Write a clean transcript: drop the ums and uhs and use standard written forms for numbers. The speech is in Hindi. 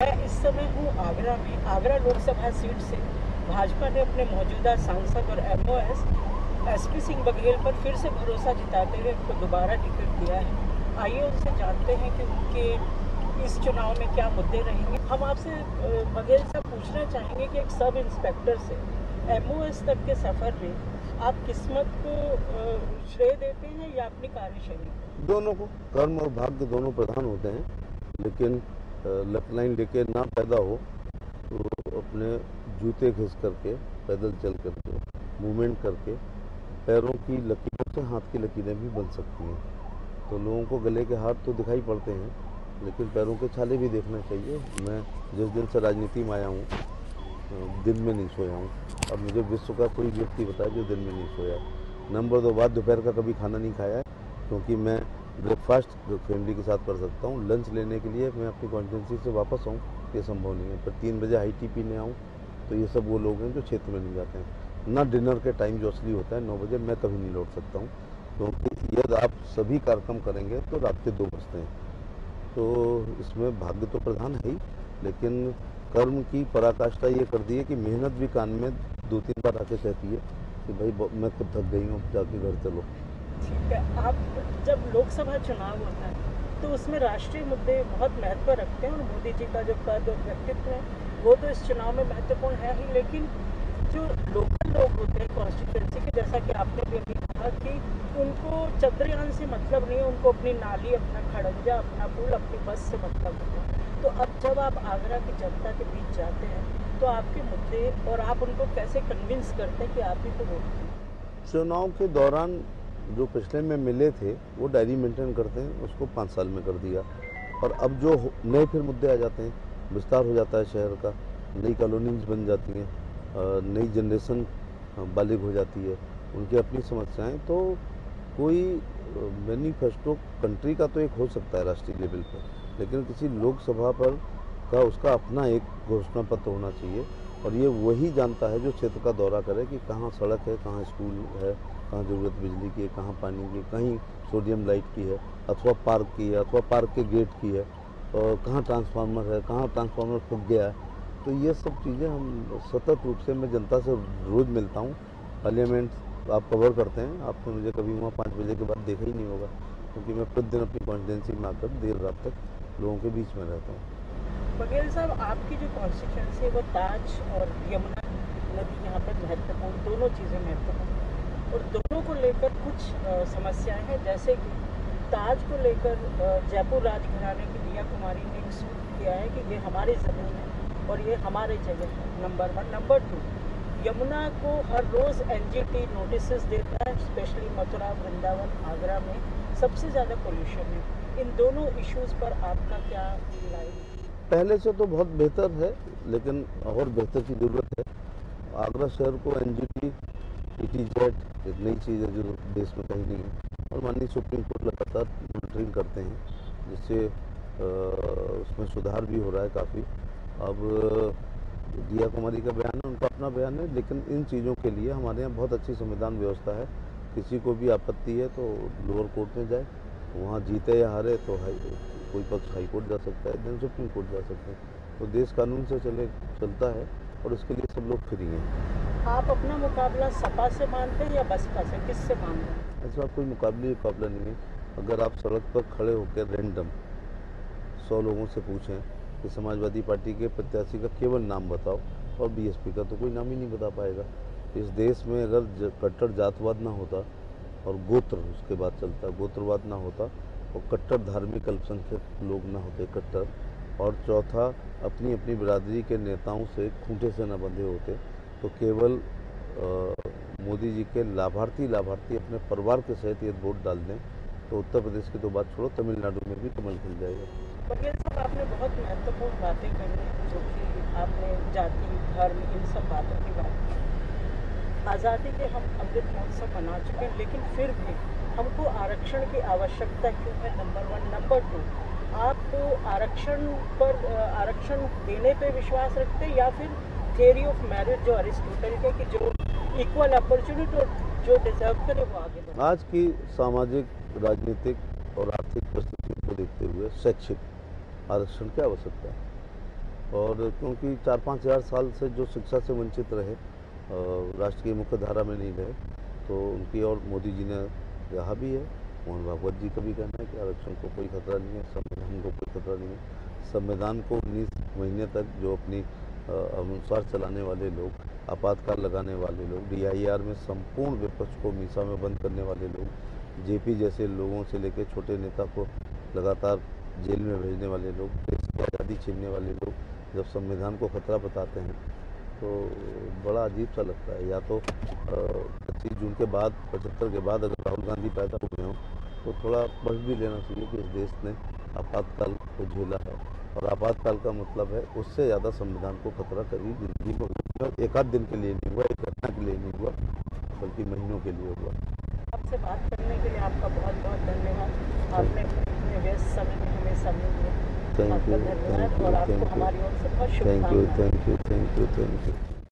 मैं इस समय हूँ आगरा में। आगरा लोकसभा सीट से भाजपा ने अपने मौजूदा सांसद और एमओएस एसपी सिंह बघेल पर फिर से भरोसा जताते हुए उनको दोबारा टिकट दिया है। आइए उनसे जानते हैं कि उनके इस चुनाव में क्या मुद्दे रहेंगे। हम आपसे बघेल साहब पूछना चाहेंगे कि एक सब इंस्पेक्टर से एमओएस तक के सफ़र में आप किस्मत को श्रेय देते हैं या अपनी कार्यशैली को? दोनों को। कर्म और भाग्य दोनों प्रधान होते हैं, लेकिन लक लाइन लेके ना पैदा हो तो अपने जूते घिस करके, पैदल चल करके, मूवमेंट करके पैरों की लकीरों से हाथ की लकीरें भी बन सकती हैं। तो लोगों को गले के हाथ तो दिखाई पड़ते हैं, लेकिन पैरों के छाले भी देखना चाहिए। मैं जिस दिन से राजनीति में आया हूँ, दिन में नहीं सोया हूँ। अब मुझे विश्व का कोई व्यक्ति बताए जो दिन में नहीं सोया। नंबर 2 बात, दोपहर का कभी खाना नहीं खाया है, क्योंकि मैं ब्रेकफास्ट फैमिली के साथ कर सकता हूँ। लंच लेने के लिए मैं अपनी कॉन्स्टिट्यूंसी से वापस आऊँ, ये संभव नहीं है। पर 3 बजे हाई टी पीने आऊँ, तो ये सब वो लोग हैं जो क्षेत्र में नहीं जाते हैं। ना डिनर के टाइम जो असली होता है 9 बजे, मैं कभी नहीं लौट सकता हूँ, क्योंकि यदि आप सभी कार्यक्रम करेंगे तो रात के 2 बजते हैं। तो इसमें भाग्य तो प्रधान है ही, लेकिन कर्म की पराकाष्ठा ये कर दी है कि मेहनत भी कान में 2-3 बार आके कहती है कि भाई मैं खुद थक गई हूँ, जाके घर चलो। ठीक है। आप जब लोकसभा चुनाव होता है तो उसमें राष्ट्रीय मुद्दे बहुत महत्व रखते हैं और मोदी जी का जो कद और व्यक्तित्व है वो तो इस चुनाव में महत्वपूर्ण है ही, लेकिन जो लोकल लोग होते हैं कॉन्स्टिट्यूंसी के, जैसा कि आपने भी अभी कहा कि उनको चंद्रयान से मतलब नहीं है, उनको अपनी नाली, अपना खड़ंजा, अपना पुल, अपनी बस से मतलब होता है। तो अब जब आप आगरा की जनता के बीच जाते हैं तो आपके मुद्दे और आप उनको कैसे कन्विंस करते हैं कि आप ही को वोट दें? चुनाव के दौरान जो पिछले में मिले थे वो डायरी मेंटेन करते हैं, उसको 5 साल में कर दिया। और अब जो नए फिर मुद्दे आ जाते हैं, विस्तार हो जाता है शहर का, नई कॉलोनीज बन जाती हैं, नई जनरेशन बालिग हो जाती है, उनकी अपनी समस्याएं। तो कोई मैनिफेस्टो कंट्री का तो एक हो सकता है राष्ट्रीय लेवल पर, लेकिन किसी लोकसभा पर का उसका अपना एक घोषणा पत्र होना चाहिए। और ये वही जानता है जो क्षेत्र का दौरा करे कि कहाँ सड़क है, कहाँ स्कूल है, कहाँ ज़रूरत बिजली की है, कहाँ पानी की, कहीं सोडियम लाइट की है, अथवा पार्क की है, अथवा पार्क के गेट की है, और कहाँ ट्रांसफार्मर है, कहाँ ट्रांसफार्मर फूक गया है। तो ये सब चीज़ें हम सतत रूप से, मैं जनता से रोज़ मिलता हूँ। पार्लियामेंट आप कवर करते हैं, आपने मुझे कभी वहाँ 5 बजे के बाद देखा ही नहीं होगा, क्योंकि मैं प्रतिदिन अपनी कॉन्स्टिट्यूंसी में आकर देर रात तक लोगों के बीच में रहता हूँ। बघेल साहब, आपकी जो कॉन्स्टिट्यूंसी है वो ताज और यमुना नदी यहाँ पर महत्वपूर्ण, दोनों चीज़ें महत्वपूर्ण हैं और दोनों को लेकर कुछ समस्याएं हैं। जैसे कि ताज को लेकर जयपुर राजघराने की दिया कुमारी ने एक सूट किया है कि ये हमारी ज़मीन है और ये हमारे जगह है, नंबर 1। नंबर 2, यमुना को हर रोज़ एनजीटी नोटिस देता है, स्पेशली मथुरा, वृंदावन, आगरा में सबसे ज़्यादा पोल्यूशन है। इन दोनों इश्यूज़ पर आपका क्या राय है? पहले से तो बहुत बेहतर है, लेकिन और बेहतर की ज़रूरत है। आगरा शहर को एनजीटी ईटीजेड एक नई चीज़ है जो देश में कहीं नहीं है, और माननीय सुप्रीम कोर्ट लगातार मॉनिटरिंग करते हैं, जिससे उसमें सुधार भी हो रहा है काफ़ी। अब दिया कुमारी का बयान है, उनका अपना बयान है, लेकिन इन चीज़ों के लिए हमारे यहाँ बहुत अच्छी संविधान व्यवस्था है। किसी को भी आपत्ति है तो लोअर कोर्ट में जाए, वहाँ जीते या हारे तो कोई पक्ष हाई कोर्ट जा सकता है, देन सुप्रीम कोर्ट जा सकते हैं। तो देश कानून से चलता है, और उसके लिए सब लोग फ्री हैं। आप अपना मुकाबला सपा से मानते हैं या बसपा से, किससे मानते हैं? ऐसा कोई मुकाबला नहीं है। अगर आप सड़क पर खड़े होकर रैंडम 100 लोगों से पूछें कि समाजवादी पार्टी के प्रत्याशी का केवल नाम बताओ, और बीएसपी का तो कोई नाम ही नहीं बता पाएगा। इस देश में अगर कट्टर जातवाद ना होता और गोत्र उसके बाद चलता, गोत्रवाद ना होता, और कट्टर धार्मिक अल्पसंख्यक लोग ना होते कट्टर, और चौथा अपनी अपनी बिरादरी के नेताओं से खूंटे से न बंधे होते, तो केवल मोदी जी के लाभार्थी अपने परिवार के सहित ये वोट डाल दें, तो उत्तर प्रदेश की तो बात छोड़ो, तमिलनाडु में भी कमल खिल जाएगा। बघेल साहब, आपने बहुत महत्वपूर्ण बातें कही, जो कि आपने जाति, धर्म, इन सब बातों की बात की। आज़ादी के हम अमृत महोत्सव मना चुके हैं, लेकिन फिर भी हमको आरक्षण की आवश्यकता क्यों है, नंबर 1। नंबर 2, आप आरक्षण देने पे विश्वास रखते हैं या फिर थियरी ऑफ मेरिट जो अरिस्टोटल के, कि जो इक्वल अपॉर्चुनिटी और जो डिजर्व करे वो आगे बढ़े? आज की सामाजिक, राजनीतिक और आर्थिक परिस्थितियों को देखते हुए शैक्षिक आरक्षण की आवश्यकता है। और क्योंकि 4-5 हज़ार साल से जो शिक्षा से वंचित रहे, राष्ट्र की मुख्य धारा में नहीं रहे, तो उनकी और मोदी जी ने कहा भी है। मोहन भागवत जी का भी कहना है कि आरक्षण को कोई खतरा नहीं है, संविधान को कोई खतरा नहीं है। संविधान को 19 महीने तक जो अपनी अनुसार चलाने वाले लोग, आपातकाल लगाने वाले लोग, DIR में संपूर्ण विपक्ष को मीसा में बंद करने वाले लोग, JP जैसे लोगों से लेकर छोटे नेता को लगातार जेल में भेजने वाले लोग, देश की आज़ादी छीनने वाले लोग जब संविधान को खतरा बताते हैं तो बड़ा अजीब सा लगता है। या तो 25 जून के बाद, 75 के बाद अगर राहुल गांधी पैदा हुए हों तो थोड़ा पढ़ भी लेना चाहिए कि इस देश ने आपातकाल को झेला है, और आपातकाल का मतलब है उससे ज़्यादा संविधान को खतरा कभी जिंदगी में हुआ, और एक आध दिन के लिए नहीं हुआ, एक घटना के लिए नहीं हुआ, बल्कि महीनों के लिए हुआ। आपसे बात करने के लिए आपका बहुत बहुत धन्यवाद। आपने इतने व्यस्त समय में हमें समय दिया। थैंक आपका यू, धन्यवाद थैंक यू, और आपको थैंक यू, हमारी ओर से बहुत थैंक यू, शुभकामनाएं। Thank you, thank you, thank you.